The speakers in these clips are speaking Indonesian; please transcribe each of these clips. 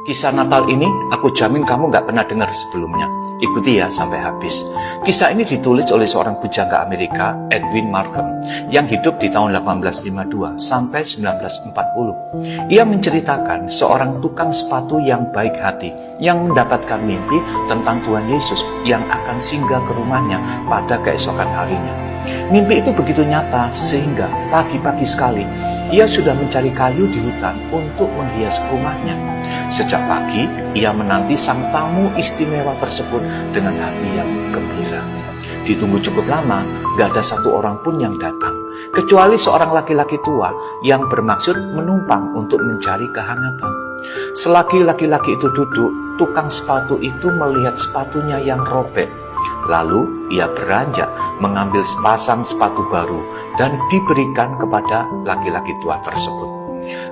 Kisah Natal ini aku jamin kamu gak pernah dengar sebelumnya. Ikuti ya sampai habis. Kisah ini ditulis oleh seorang pujangga Amerika, Edwin Markham, yang hidup di tahun 1852 sampai 1940. Ia menceritakan seorang tukang sepatu yang baik hati, yang mendapatkan mimpi tentang Tuhan Yesus yang akan singgah ke rumahnya pada keesokan harinya. Mimpi itu begitu nyata sehingga pagi-pagi sekali ia sudah mencari kayu di hutan untuk menghias rumahnya. Sejak pagi ia menanti sang tamu istimewa tersebut dengan hati yang gembira. Ditunggu cukup lama, gak ada satu orang pun yang datang, kecuali seorang laki-laki tua yang bermaksud menumpang untuk mencari kehangatan. Selagi laki-laki itu duduk, tukang sepatu itu melihat sepatunya yang robek. Lalu ia beranjak mengambil sepasang sepatu baru dan diberikan kepada laki-laki tua tersebut.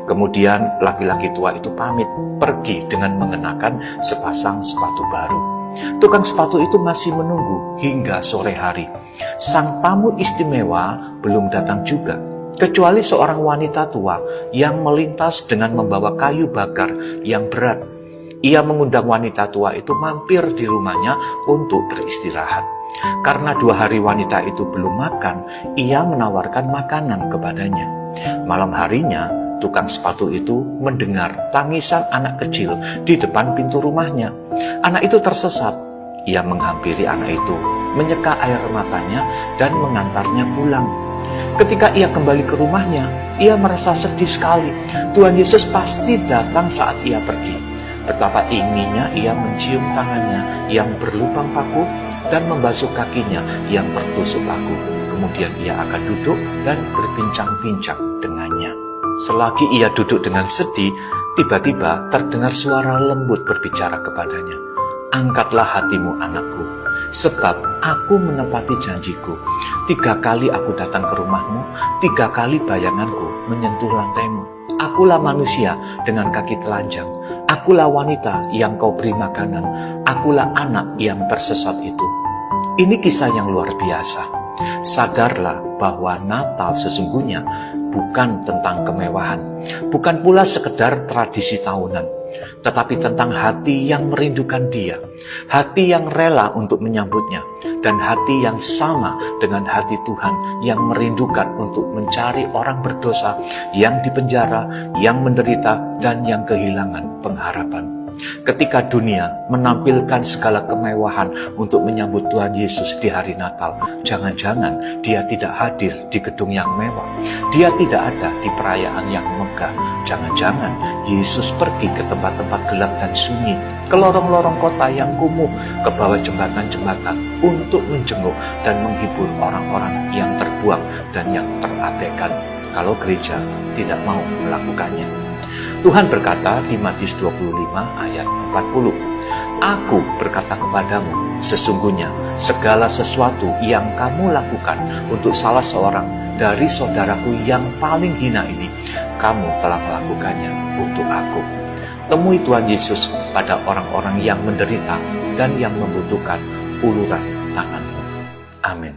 Kemudian laki-laki tua itu pamit pergi dengan mengenakan sepasang sepatu baru. Tukang sepatu itu masih menunggu hingga sore hari. Sang tamu istimewa belum datang juga, kecuali seorang wanita tua yang melintas dengan membawa kayu bakar yang berat. Ia mengundang wanita tua itu mampir di rumahnya untuk beristirahat. Karena 2 hari wanita itu belum makan, ia menawarkan makanan kepadanya. Malam harinya, tukang sepatu itu mendengar tangisan anak kecil di depan pintu rumahnya. Anak itu tersesat. Ia menghampiri anak itu, menyeka air matanya dan mengantarnya pulang. Ketika ia kembali ke rumahnya, ia merasa sedih sekali. Tuhan Yesus pasti datang saat ia pergi. Betapa inginnya ia mencium tangannya yang berlubang paku dan membasuh kakinya yang bertusuk paku. Kemudian ia akan duduk dan berbincang-bincang dengannya. Selagi ia duduk dengan sedih, tiba-tiba terdengar suara lembut berbicara kepadanya. Angkatlah hatimu anakku, sebab aku menepati janjiku. 3 kali aku datang ke rumahmu, 3 kali bayanganku menyentuh lantaimu. Akulah manusia dengan kaki telanjang. Akulah wanita yang kau beri makanan. Akulah anak yang tersesat itu. Ini kisah yang luar biasa. Sadarlah bahwa Natal sesungguhnya bukan tentang kemewahan, bukan pula sekedar tradisi tahunan, tetapi tentang hati yang merindukan Dia, hati yang rela untuk menyambutnya, dan hati yang sama dengan hati Tuhan yang merindukan untuk mencari orang berdosa yang dipenjara, yang menderita, dan yang kehilangan pengharapan. Ketika dunia menampilkan segala kemewahan untuk menyambut Tuhan Yesus di hari Natal, jangan-jangan Dia tidak hadir di gedung yang mewah. Dia tidak ada di perayaan yang megah. Jangan-jangan Yesus pergi ke tempat-tempat gelap dan sunyi, ke lorong-lorong kota yang kumuh, ke bawah jembatan-jembatan untuk menjenguk dan menghibur orang-orang yang terbuang dan yang terabaikan, kalau gereja tidak mau melakukannya. Tuhan berkata di Matius 25 ayat 40, Aku berkata kepadamu, sesungguhnya segala sesuatu yang kamu lakukan untuk salah seorang dari saudaraku yang paling hina ini, kamu telah melakukannya untuk aku. Temui Tuhan Yesus pada orang-orang yang menderita dan yang membutuhkan uluran tangan. Amin.